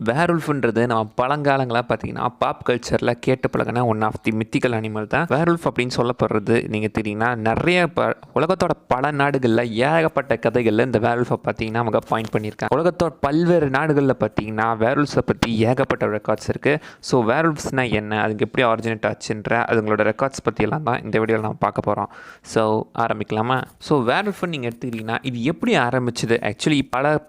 வேர்வுல்ஃப்ன்றது நம்ம பழங்காலங்களாக பார்த்தீங்கன்னா பாப் கல்ச்சரில் கேட்டு பழகின one of the mythical animal தான் வேர்வுல்ஃப் அப்படின்னு சொல்லப்படுறது. நீங்கள் தெரியுங்கன்னா நிறைய உலகத்தோட பல நாடுகளில் ஏகப்பட்ட கதைகளில் இந்த வேர்வுல்ஃபை பார்த்தீங்கன்னா அவங்க பாயிண்ட் பண்ணியிருக்காங்க. உலகத்தோட பல்வேறு நாடுகளில் பார்த்தீங்கன்னா வேர்வுல்ஃபை பற்றி ஏகப்பட்ட ரெக்கார்ட்ஸ் இருக்குது. ஸோ வேர்வுல்ஃப்ஸ்னால் என்ன, அதுக்கு எப்படி ஆரிஜினேட் ஆச்சுன்ற அதுங்களோட ரெக்கார்ட்ஸ் பற்றியெல்லாம் தான் இந்த வீடியோவில் நம்ம பார்க்க போகிறோம். ஸோ ஆரம்பிக்கலாமா? ஸோ வேர்வுல்ஃப்னு நீங்கள் எடுத்துக்கிட்டிங்கன்னா இது எப்படி ஆரம்பிச்சுது, ஆக்சுவலி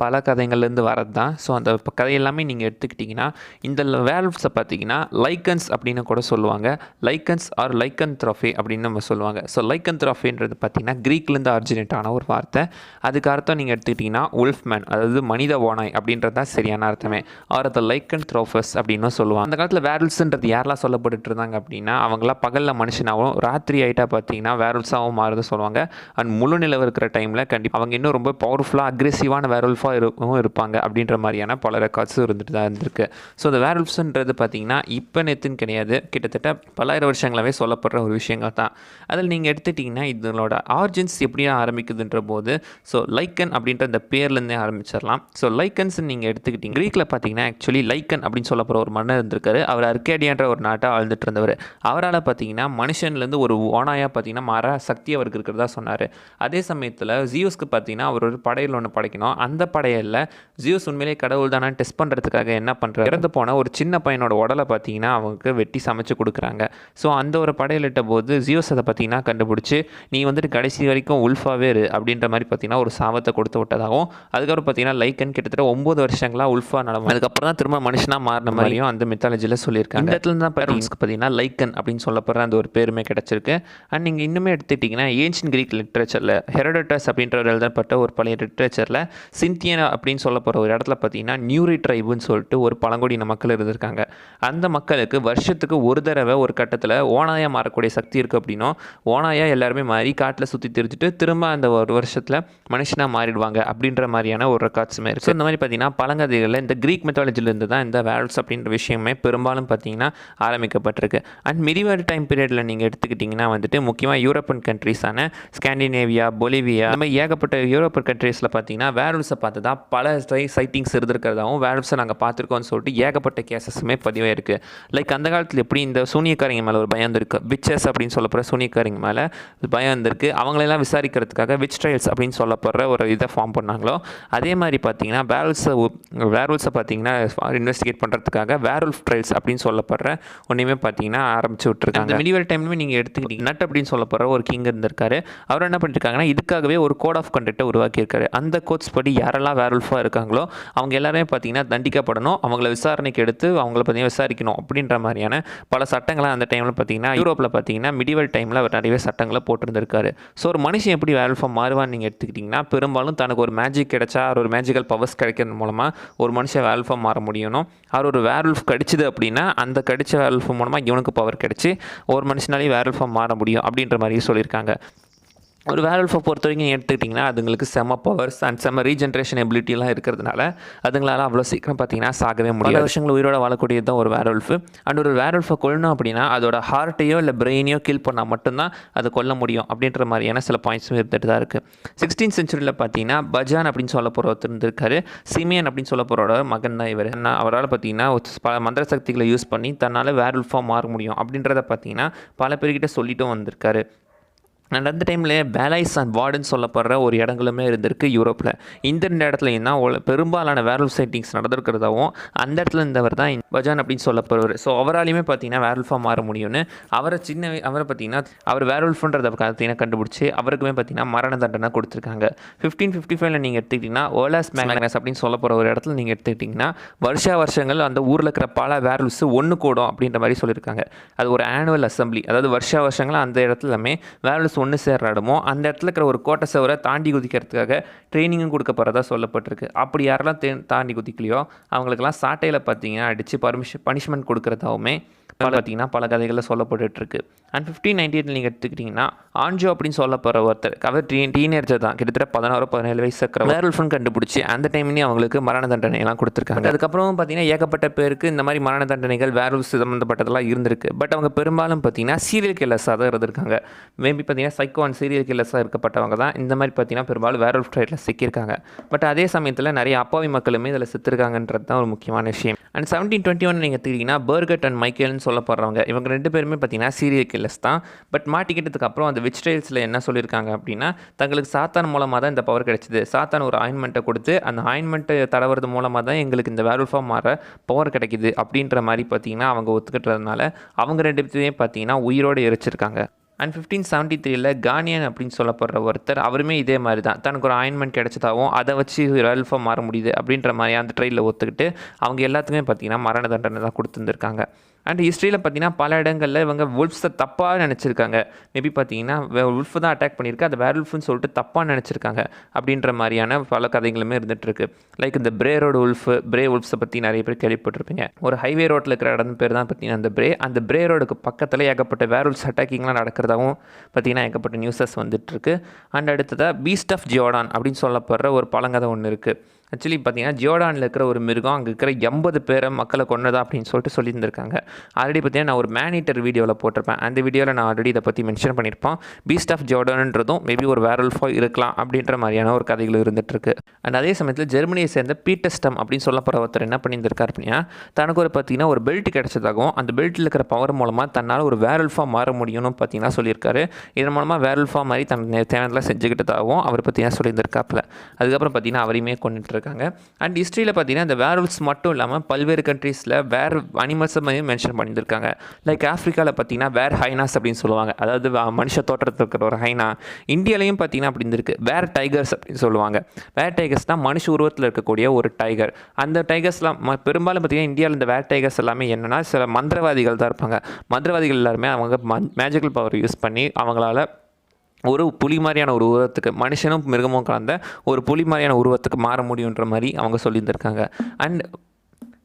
பல கதைகள்லேருந்து வரது தான். ஸோ அந்த கதை எல்லாமே நீங்கள் எடுத்துக்கிட்டிங்கன்னா இந்த வேர்வுல்ஃப்ஸை பார்த்தீங்கன்னா லைக்கன்ஸ் அப்படின்னு கூட சொல்லுவாங்க. லைக்கன்ஸ் ஆர் லைக்கன்த்ரோபி அப்படின்னு நம்ம சொல்லுவாங்க. ஸோ லைக்கன்த்ரோபின்றது பார்த்தீங்கன்னா க்ரீக்லேருந்து ஆரிஜினேட் ஆன ஒரு வார்த்தை. அதுக்கு அர்த்தம் நீங்கள் எடுத்துக்கிட்டிங்கன்னா உல்ஃப்மேன், அதாவது மனித ஓனாய் அப்படின்றது தான் சரியான அர்த்தமே. ஆர் த லைக்கன்த்ரோபஸ் அப்படின்னு சொல்லுவாங்க. அந்த காலத்தில் வேர்வுல்ஃப்ஸ்ன்றது யாரெல்லாம் சொல்லப்பட்டு இருந்தாங்க அப்படின்னா அவங்களாம் பகலில் மனுஷனாகவும் ராத்திரி ஆகிட்டா பார்த்தீங்கன்னா வேர்வுல்ஃப்ஸாகவும் மாறுது சொல்லுவாங்க. அண்ட் முழு நிலவு இருக்கிற டைமில் கண்டிப்பாக அவங்க இன்னும் ரொம்ப பவர்ஃபுல்லாக அக்ரெசிவான வேர்வுல்ஃபாக இருப்பாங்க அப்படின்ற மாதிரியான பல ரெக்கார்ட்ஸும் இருந்துட்டு தான் இருந்திருக்கு. ஸோ இந்த வேர்வுல்ஃப்ஸ்ன்றது பார்த்தீங்கன்னா இப்போ நேற்றுன்னு கிடையாது, கிட்டத்தட்ட பல்லாயிரம் வருஷங்களாகவே சொல்லப்படுற ஒரு விஷயங்கள் தான். அதில் நீங்கள் எடுத்துட்டிங்கன்னா இதனோட ஆரிஜின்ஸ் எப்படியா ஆரம்பிக்குதுன்ற போது ஸோ லைக்கன் அப்படின்ற இந்த பேர்லேருந்தே ஆரம்பிச்சிடலாம். ஸோ லைக்கன்ஸ் நீங்கள் எடுத்துக்கிட்டிங்க க்ரீக்கில் பார்த்தீங்கன்னா ஆக்சுவலி லைக்கன் அப்படின்னு சொல்லப்படுற ஒரு மன்னர் இருந்திருக்காரு. அவர் அர்கேடியான்ற ஒரு நாட்டை ஆழ்ந்துட்டு இருந்தவர். அவரால் பார்த்தீங்கன்னா மனுஷன்லேருந்து ஒரு ஓனாயாக பார்த்தீங்கன்னா மாற சக்தி அவருக்கு இருக்கிறதா சொன்னார். அதே சமயத்தில் ஜியூஸ்க்கு பார்த்தீங்கன்னா அவர் ஒரு படையில் ஒன்று படைக்கணும். அந்த படையில் ஜியூஸ் உண்மையிலே கடவுள் தானே டெஸ்ட் பண்ணுறதுக்காக என்ன பண்ணுறாரு, இறந்து போன ஒரு சின்ன பையனோட உடலை பார்த்தீங்கன்னா அவங்களுக்கு வெட்டி சமைச்சு கொடுக்குறாங்க. ஸோ அந்த ஒரு படையிலிட்ட போது ஜியோஸ் அதை பார்த்தீங்கன்னா கண்டுபிடிச்சி நீ வந்துட்டு கடைசி வரைக்கும் உல்ஃபாவே இரு அப்படின்ற மாதிரி பார்த்தீங்கன்னா ஒரு சாபத்தை கொடுத்து விட்டதாகவும், அதுக்கப்புறம் பார்த்தீங்கன்னா லைக்கன் கிட்டத்தட்ட 9 வருஷங்களாக உல்ஃபா நடக்கும். அதுக்கப்புறம் தான் திரும்ப மனுஷனாக மாறின மாதிரியும் அந்த மித்தாலஜியில் சொல்லியிருக்காங்க. இந்த இடத்துல தான் பார்த்தீங்கன்னா லைக்கன் அப்படின்னு சொல்லப்படுற அந்த ஒரு பேருமே கிடச்சிருக்கு. அண்ட் நீங்கள் இன்னுமே எடுத்துக்கிட்டிங்கன்னா ஏன்ஷியன் க்ரீக் லிட்ரேச்சரில் ஹெரோடோட்டஸ் அப்படின்ற எழுதப்பட்ட ஒரு பழைய லிட்ரேச்சரில் சிந்தியனா அப்படின்னு சொல்லப்படுற ஒரு இடத்துல பார்த்தீங்கன்னா நியூரி ட்ரைபுன்னு சொல்லிட்டு ஒரு பழங்குடியின மக்கள் இருந்திருக்காங்க. அந்த மக்களுக்கு வருஷத்துக்கு ஒரு தடவை ஒரு கட்டத்தில் ஓனாயாக மாறக்கூடிய சக்தி இருக்குது அப்படின்னும், ஓனாயாக எல்லாருமே மாறி காட்டில் சுற்றி தெரிஞ்சுட்டு திரும்ப அந்த ஒரு வருஷத்தில் மனுஷனாக மாறிடுவாங்க அப்படின்ற மாதிரியான ஒரு ரெக்கார்ட்ஸுமே இருக்குது. இந்த மாதிரி பார்த்தீங்கன்னா பழங்கதைகளில் இந்த க்ரீக் மெத்தாலஜிலேருந்து தான் இந்த வேர்வுல்ஃப்ஸ் அப்படின்ற விஷயமே பெரும்பாலும் பார்த்தீங்கன்னா ஆரம்பிக்கப்பட்டிருக்கு. அண்ட் மிடிவல் டைம் பீரியடில் நீங்கள் எடுத்துக்கிட்டிங்கன்னா வந்துட்டு முக்கியமாக யூரோப்பியன் கண்ட்ரீஸான ஸ்காண்டினேவியா, பொலிவியா, அந்த மாதிரி ஏகப்பட்ட யூரோப்பியன் கண்ட்ரீஸில் பார்த்தீங்கன்னா வேர்வுல்ஃப்ஸை பார்த்து தான் பல சைட்டிங்ஸ் இருந்திருக்கிறதாகவும் வேர்வுல்ஃப்ஸை நாங்கள் பார்த்துருக்கோம்னு சொல்லிட்டு ஏகப்பட்ட கேசஸுமே பதிவாக இருக்குது. லைக் அந்த காலத்தில் எப்படி இந்த சூனியக்காரங்க மேலே ஒரு பயம் இருந்திருக்கு, விச்சஸ் அப்படின்னு சொல்லப்படுற சூனியக்காரங்க மேலே பயம் இருந்திருக்கு, அவங்களெல்லாம் விசாரிக்கிறதுக்காக விச் ட்ரையல்ஸ் அப்படின்னு சொல்லப்படுற ஒரு இதை ஃபார்ம் பண்ணாங்களோ அதே மாதிரி பார்த்தீங்கன்னா வேர்வுல்ஃப்ஸை பார்த்தீங்கன்னா இன்வெஸ்டிகேட் பண்ணுறதுக்காக வேர்வுல்ஃப் ட்ரையல்ஸ் அப்படின்னு சொல்லப்படுற ஒன்றையுமே பார்த்தீங்கன்னா ஆரம்பிச்சு விட்டுருக்காங்க. அந்த மிடிவல் டைம்லேயுமே நீங்கள் எடுத்துக்கிட்டீங்க நட் அப்படின்னு சொல்லப்படுற ஒரு கிங் இருந்திருக்காரு. அவர் என்ன பண்ணியிருக்காங்கன்னா இதுக்காகவே ஒரு கோட் ஆஃப் கண்டக்டை உருவாக்கியிருக்காரு. அந்த கோட்ஸ் படி யாரெல்லாம் வேர்வுல்ஃபாக இருக்காங்களோ அவங்க எல்லாருமே பார்த்தீங்கன்னா தண்டிக்கப்படணும், அவங்கள விசாரணைக்கு எடுத்து அவங்கள பார்த்தீங்கன்னா விசாரிக்கணும் அப்படின்ற மாதிரியான பல சட்டங்களை அந்த டைமில் பார்த்தீங்கன்னா யூரோப்பில் பார்த்தீங்கன்னா மிடிவல் டைமில் அவர் நிறைய சட்டங்களை போட்டிருந்திருக்காரு. ஸோ ஒரு மனுஷன் எப்படி வேர்வுல்ஃபாக மாறுவான்னு நீங்கள் எடுத்துக்கிட்டிங்கன்னா பெரும்பாலும் தனக்கு ஒரு மேஜிக் கிடைச்சா ஒரு மேஜிக்கல் பவர்ஸ் கிடைக்கிறது மூலமாக ஒரு மனுஷன் வேர்வுல்ஃபாக மாற முடியணும். அவர் ஒரு வேர்வுல்ஃப் கடிச்சிது அப்படின்னா அந்த கடிச்ச வேர்வுல்ஃப் மூலமாக இவனுக்கு பவர் கிடைச்சி ஒரு மனுஷனாலேயே வேர்வுல்ஃபாக மாற முடியும் அப்படின்ற மாதிரி சொல்லியிருக்காங்க. ஒரு வேர்வுல்ஃபை பொறுத்த வரைக்கும் நீங்கள் எடுத்துக்கிட்டிங்கன்னா அதுங்களுக்கு செம பவர்ஸ் அண்ட் செம ரீஜென்ரேஷன் எபிலிட்டிலாம் இருக்கிறதுனால அதுங்களால் அவ்வளோ சீக்கிரம் பார்த்தீங்கன்னா சாகவே முடியும். பல வருஷங்கள் உயிரோட வாழக்கூடியது தான் ஒரு வேர்வுல்ஃப். அண்ட் ஒரு வேர்வுல்ஃபை கொல்லணும் அப்படின்னா அதோட ஹார்ட்டையோ இல்லை பிரெயினையோ கில் பண்ணால் மட்டும்தான் அதை கொல்ல முடியும் அப்படின்ற மாதிரியான சில பாயிண்ட்ஸும் இருந்துட்டு தான் இருக்குது. 16th சென்ச்சுரியில் பார்த்தீங்கன்னா பஜான் அப்படின்னு சொல்ல போகிற ஒருத்தர் இருந்திருக்காரு. சிமியன் அப்படின்னு சொல்ல போகிறோட மகன் தான் இவர். அவரால் பார்த்தீங்கன்னா பல மந்திர சக்திகளை யூஸ் பண்ணி தன்னால் வேர்வுல்ஃபாக மாற முடியும் அப்படின்றத பார்த்தீங்கன்னா பல பேர்கிட்ட சொல்லிட்டும் வந்திருக்காரு. அண்ட் அந்த டைமில் பேலைஸ் அண்ட் வார்டுன்னு சொல்லப்படுற ஒரு இடங்களுமே இருந்திருக்கு யூரோப்பில். இந்த ரெண்டு இடத்துலையும் தான் பெரும்பாலான வேர்வுல்ஃப் சைட்டிங்ஸ் நடந்திருக்கிறதாவும் அந்த இடத்துல இருந்தவர் தான் பஜான் அப்படின்னு சொல்லப்படுவார். ஸோ அவராலையுமே பார்த்தீங்கன்னா வேர்வுல்ஃபாக மாற முடியும்னு அவரை பார்த்தீங்கன்னா அவர் வேர்வுல்ஃப்ன்றதை பார்த்தீங்கன்னா கண்டுபிடிச்சி அவருக்குமே பார்த்தீங்கன்னா மரண தண்டனை கொடுத்துருக்காங்க. 1555 நீங்கள் எடுத்துக்கிட்டிங்கன்னா ஓலாஸ் மேக்னஸ் அப்படின்னு சொல்லப்படுற ஒரு இடத்துல நீங்கள் எடுத்துக்கிட்டிங்கன்னா வருஷங்கள் அந்த ஊரில் இருக்கிற பல வேர்வுல்ஃப்ஸ் ஒன்று கூடும் அப்படின்ற மாதிரி சொல்லியிருக்காங்க. அது ஒரு ஆனுவல் அசம்பிளி, அதாவது வருஷங்கள் அந்த இடத்துலமே வேர்வுல்ஃப்ஸ் ஒன்று சேர்ற இடமோ அந்த இடத்துல இருக்கிற ஒரு கோட்டை சவரை தாண்டி குதிக்கிறதுக்காக ட்ரைனிங்கும் கொடுக்கப்படுறதா சொல்லப்பட்டிருக்கு. அப்படி யாரெல்லாம் தாண்டி குதிக்கலையோ அவங்களுக்கெல்லாம் சாட்டையில் பார்த்தீங்கன்னா அடித்து பனிஷ்மெண்ட் கொடுக்குறதாவுமே பார்த்தீங்கன்னா பல கதைகளில் சொல்லப்பட்டுருக்கு. அண்ட் 1598 நீங்கள் எடுத்துக்கிட்டிங்கன்னா ஆன்ஜோ அப்படின்னு சொல்லப்படுற ஒருத்தர் அவர் டீனேஜர் தான், கிட்டத்தட்ட 16-17 வயசு இருக்கிற வேர்வல்ஃப்னு கண்டுபிடிச்சி அந்த டைம்லேயும் அவங்களுக்கு மரண தண்டனைலாம் கொடுத்துருக்காங்க. அதுக்கப்புறம் பார்த்தீங்கன்னா ஏகப்பட்ட பேருக்கு இந்த மாதிரி மரண தண்டனைகள் வேர்வல்ஃப் சம்மந்தப்பட்டதெல்லாம் இருந்திருக்கு. பட் அவங்க பெரும்பாலும் பார்த்தீங்கன்னா சீரியல் கில்லர்ஸாக தான் இருந்திருக்காங்க. மேபி பார்த்தீங்கன்னா சைக்கோ அண்ட் சீரியல் கில்லர்ஸாக இருக்கப்பட்டவங்க தான் இந்த மாதிரி பார்த்தீங்கன்னா பெரும்பாலும் வேர்வல்ஃப் ட்ரைட்டில் சிக்கியிருக்காங்க. பட் அதே சமயத்தில் நிறைய அப்பாவி மக்களுமே இதில் செத்துருக்காங்கன்றது தான் ஒரு முக்கியமான விஷயம். அண்ட் 1721 நீங்கள் எடுத்துக்கிட்டிங்கன்னா பர்கட் அண்ட் மைக்கேல்னு சொல்லப்படுறவங்க இவங்க 2 பேருமே பார்த்தீங்கன்னா சீரியல் கில்லர்ஸ் தான். பட் மாட்டிக்கிட்டதுக்கு அப்புறம் அந்த விச் ட்ரைல்ஸில் என்ன சொல்லியிருக்காங்க அப்படின்னா தங்களுக்கு சாத்தான் மூலமாக தான் இந்த பவர் கிடைச்சிது. சாத்தான் ஒரு ஆயின்மெண்ட்டை கொடுத்து அந்த ஆயின்மெண்ட்டை தடவுறது மூலமாக தான் எங்களுக்கு இந்த வேர்வல்ஃபாக மாற பவர் கிடைக்கிது அப்படின்ற மாதிரி பார்த்தீங்கன்னா அவங்க ஒத்துக்கிட்டதுனால அவங்க 2 பேரையும் பார்த்தீங்கன்னா உயிரோடு எரிச்சிருக்காங்க. அண்ட் 1573 கானியன் அப்படின்னு சொல்லப்படுற ஒருத்தர் அவருமே இதே மாதிரி தான் தனக்கு ஒரு ஆயின்மெண்ட் கிடைச்சதாகவும் அதை வச்சு வேர்வல்ஃபாக மாற முடியுது அப்படின்ற மாதிரி அந்த ட்ரையில் ஒத்துக்கிட்டு அவங்க எல்லாத்துக்குமே பார்த்தீங்கன்னா மரண தண்டனை தான் கொடுத்துருந்துருக்காங்க. அண்ட் ஹிஸ்ட்ரியில் பார்த்தீங்கன்னா பல இடங்களில் இவங்க வுல்ஃப்ஸை தப்பாக நினச்சிருக்காங்க. மேபி பார்த்தீங்கன்னா வுல்ஃப் தான் அட்டாக் பண்ணியிருக்கு, அது வேர்வல்ஃப்னு சொல்லிட்டு தப்பாக நினச்சிருக்காங்க அப்படின்ற மாதிரியான பல கதைகளுமே இருந்துகிட்ருக்கு. லைக் இந்த பிரே வுல்ஃப்ஸை பற்றி நிறைய பேர் கேள்விப்பட்டிருப்பீங்க. ஒரு ஹைவே ரோட்டில் இருக்கிற இடம் பேர் தான் பார்த்தீங்கன்னா அந்த பிரே ரோடுக்கு பக்கத்தில் ஏகப்பட்ட வேர்வல்ஃப்ஸ் அட்டாக்கிங்லாம் நடக்கிறதாகவும் பார்த்தீங்கன்னா ஏகப்பட்ட நியூஸஸ் வந்துட்டுருக்கு. அண்ட் அடுத்ததாக பீஸ்ட் ஆஃப் ஜியோடான் அப்படின்னு சொல்லப்படுற ஒரு பழங்கதை ஒன்று இருக்குது. ஆக்சுவலி பார்த்தீங்கன்னா ஜியோடானில் இருக்கிற ஒரு மிருகம் அங்கே இருக்கிற 80 பேரை மக்களை கொன்னதா அப்படின்னு சொல்லிட்டு சொல்லியிருந்திருக்காங்க. ஆல்ரெடி பார்த்தீங்கன்னா நான் ஒரு மேனீட்டர் வீடியோவில் போட்டிருப்பேன். அந்த வீடியோவில் நான் ஆல்ரெடி இதை பற்றி மென்ஷன் பண்ணியிருப்பேன். பீஸ்ட் ஆஃப் ஜியோடான்ன்றதும் மேபி ஒரு வேர்வல்ஃபாக இருக்கலாம் அப்படின்ற மாதிரியான ஒரு கதைகள் இருந்துகிட்ருக்கு. அண்ட் அதே சமயத்தில் ஜெர்மனியை சேர்ந்த பீட்டர்ஸ்டம் அப்படின்னு சொல்லப்படுற ஒருத்தர் என்ன பண்ணியிருந்திருக்கார் அப்படின்னா தனக்கு ஒரு பார்த்தீங்கன்னா ஒரு பெல்ட் கிடைச்சதாகவும் அந்த பெல்ட்டில் இருக்கிற பவர் மூலமாக தன்னால் ஒரு வேர்வல்ஃபாக மாற முடியும்னு பார்த்தீங்கன்னா சொல்லியிருக்காரு. இதன் மூலமாக வேர்வல்ஃபாக மாதிரி தன் தேவையெல்லாம் செஞ்சுக்கிட்டதாகவும் அவர் பார்த்தீங்கன்னா சொல்லியிருந்திருக்காப்புல. அதுக்கப்புறம் பார்த்தீங்கன்னா அவரையுமே கொண்டுட்டு இருக்காங்க. அண்ட் ஹிஸ்ட்ரியில் பார்த்தீங்கன்னா இந்த வேர்வல்ஸ் மட்டும் இல்லாமல் பல்வேறு கண்ட்ரீஸில் வேர் அனிமல்ஸை மாதிரி மென்ஷன் பண்ணியிருக்காங்க. லைக் ஆஃப்ரிக்காவில் பார்த்தீங்கன்னா வேர் ஹைனாஸ் அப்படின்னு சொல்லுவாங்க, அதாவது மனுஷ தோற்றத்தில் இருக்கிற ஒரு ஹைனா. இந்தியாலையும் பார்த்தீங்கன்னா அப்படி இருந்திருக்கு, வேர் டைகர்ஸ் அப்படின்னு சொல்லுவாங்க. வேர் டைகர்ஸ் தான் மனுஷ உருவத்தில் இருக்கக்கூடிய ஒரு டைகர். அந்த டைகர்ஸ்லாம் பெரும்பாலும் பார்த்தீங்கன்னா இந்தியாவில் இந்த வேர் டைகர்ஸ் எல்லாமே என்னென்னா சில மந்திரவாதிகள் தான் இருப்பாங்க. மந்திரவாதிகள் எல்லாருமே அவங்க மேஜிக்கல் பவர் யூஸ் பண்ணி அவங்களால ஒரு புலி மாதிரியான ஒரு உருவத்துக்கு மனுஷனும் மிருகமும் கலந்த ஒரு புலி மாதிரியான உருவத்துக்கு மாற முடியுன்ற மாதிரி அவங்க சொல்லியிருந்திருக்காங்க. அண்ட்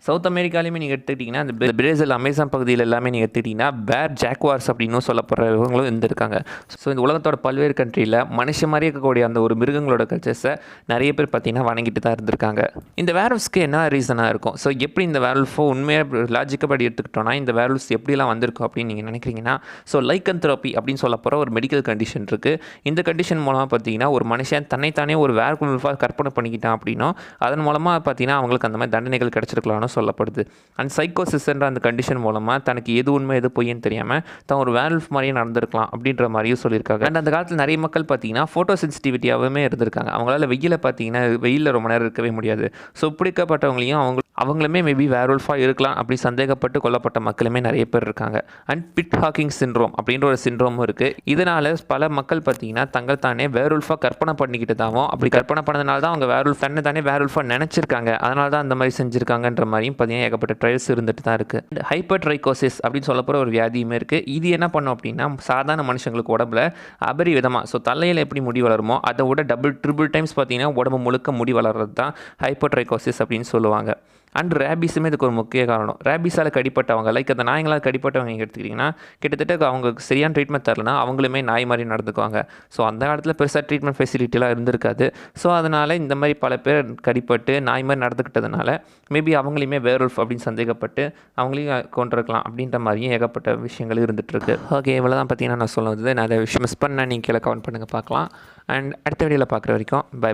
சவுத் அமெரிக்காலையுமே நீங்கள் எடுத்துக்கிட்டிங்கன்னா அந்த பிரேசில் அமேசான் பகுதியில் எல்லாமே நீங்கள் எடுத்துக்கிட்டிங்கன்னா பேர் ஜாக்வார்ஸ் அப்படின்னு சொல்லப்படுறவங்களும் இருந்திருக்காங்க. ஸோ இந்த உலகத்தோட பல்வேறு கண்ட்ரியில் மனுஷ மாதிரி இருக்கக்கூடிய அந்த ஒரு மிருகங்களோட கல்ச்சர்ஸை நிறைய பேர் பார்த்தீங்கன்னா வணங்கிட்டு தான் இருந்திருக்காங்க. இந்த வேர்வல்ஃப்ஸ்க்கு என்ன ரீசனாக இருக்கும்? ஸோ எப்படி இந்த வேர்வல்ஃபோ உண்மையாக லாஜிக்கப்படி எடுத்துக்கிட்டோன்னா இந்த வேர்வல்ஃப்ஸ் எப்படிலாம் வந்திருக்கும் அப்படின்னு நீங்கள் நினைக்கிறீங்கன்னா ஸோ லைக்கன்தெரப்பி அப்படின்னு சொல்லப்போகிற ஒரு மெடிக்கல் கண்டிஷன் இருக்குது. இந்த கண்டிஷன் மூலமாக பார்த்தீங்கன்னா ஒரு மனுஷன் தன்னைத்தானே ஒரு வேர்வல்ஃபாக கற்பனை பண்ணிக்கிட்டான் அப்படின்னா அதன் மூலமாக பார்த்தீங்கன்னா அவங்களுக்கு அந்த மாதிரி தண்டனைகள் கிடச்சிருக்கலாம்னு சொல்லப்படுது. அண்ட் சைக்கோசிஸ்ன்ற அந்த கண்டிஷன் மூலமாக தனக்கு எது உண்மை எது பொய்ன்னு தெரியாமல் தான் ஒரு வேர்வல்ஃப் மாதிரியே நடந்திருக்கலாம் அப்படின்ற மாதிரியும் சொல்லியிருக்காங்க. அண்ட் அந்த காலத்தில் நிறைய மக்கள் பார்த்தீங்கன்னா ஃபோட்டோ சென்சிட்டிவிட்டியாகவே இருந்திருக்காங்க. அவங்களால வெயிலில் பார்த்தீங்கன்னா வெயிலில் ரொம்ப நேரம் இருக்கவே முடியாது. ஸோ பிடிக்கப்பட்டவங்களையும் அவங்களுமே மேபி வேர்வல்ஃபாக இருக்கலாம் அப்படி சந்தேகப்பட்டு கொல்லப்பட்ட மக்களுமே நிறைய பேர் இருக்காங்க. அண்ட் பிட் ஹாக்கிங் சிண்ட்ரோம் அப்படின்ற ஒரு சிண்ட்ரோமும் இருக்குது. இதனால் பல மக்கள் பார்த்தீங்கன்னா தங்கள் தானே வேர்வல்ஃபாக கற்பனை பண்ணிக்கிட்டதாகவும் அப்படி கற்பனை பண்ணதுனால தான் அவங்க தன்னை தானே வேர்வல்ஃபாக நினச்சிருக்காங்க, அதனால தான் அந்த மாதிரி செஞ்சுருக்காங்கன்ற மாதிரியும் பார்த்தீங்கன்னா ஏகப்பட்ட ட்ரையல்ஸ் இருந்துட்டு தான் இருக்குது. ஹைப்பர்ட்ரைகோசிஸ் அப்படின்னு சொல்லப்போகிற ஒரு வியாதியுமே இருக்குது. இது என்ன பண்ணும் அப்படின்னா சாதாரண மனுஷங்களுக்கு உடம்புல அபரிவிதமாக ஸோ தலையில் எப்படி முடி வளருமோ அதை விட ட்ரிபிள் டைம்ஸ் பார்த்தீங்கன்னா உடம்பு முழுக்க முடி வளர்றது தான் ஹைப்பர்ட்ரைகோசிஸ் அப்படின்னு சொல்லுவாங்க. அண்ட் ரேபிஸுமே இதுக்கு ஒரு முக்கிய காரணம். ரேபிஸால் கடிப்பட்டவங்க லைக் அந்த நாய்களால் கடிப்பட்டவங்க நீங்கள் எடுத்துக்கிட்டிங்கன்னா கிட்டத்தட்ட அவங்களுக்கு சரியான ட்ரீட்மெண்ட் தரலனா அவங்களுமே நாய் மாதிரி நடந்துக்குவாங்க. ஸோ அந்த காலத்தில் பெருசாக ட்ரீட்மெண்ட் ஃபெசிலிட்டிலாம் இருந்திருக்காது. ஸோ அதனால் இந்த மாதிரி பல பேர் கடிப்பட்டு நாய் மாதிரி நடந்துக்கிட்டதுனால மேபி அவங்களையுமே வேர்வல்ஃப் அப்படின்னு சந்தேகப்பட்டு அவங்களையும் கொண்டிருக்கலாம் அப்படின்ற மாதிரியும் ஏகப்பட்ட விஷயங்கள் இருந்துகிட்ருக்கு. ஓகே, இவ்வளோ தான் பார்த்தீங்கன்னா நான் சொல்லுவது. நான் அதை விஷயம் மிஸ் பண்ணால் நீங்கள் கீழே கமெண்ட் பண்ணுங்கள் பார்க்கலாம். அண்ட் அடுத்த வீடியோவில் பார்க்குற வரைக்கும் பை பை.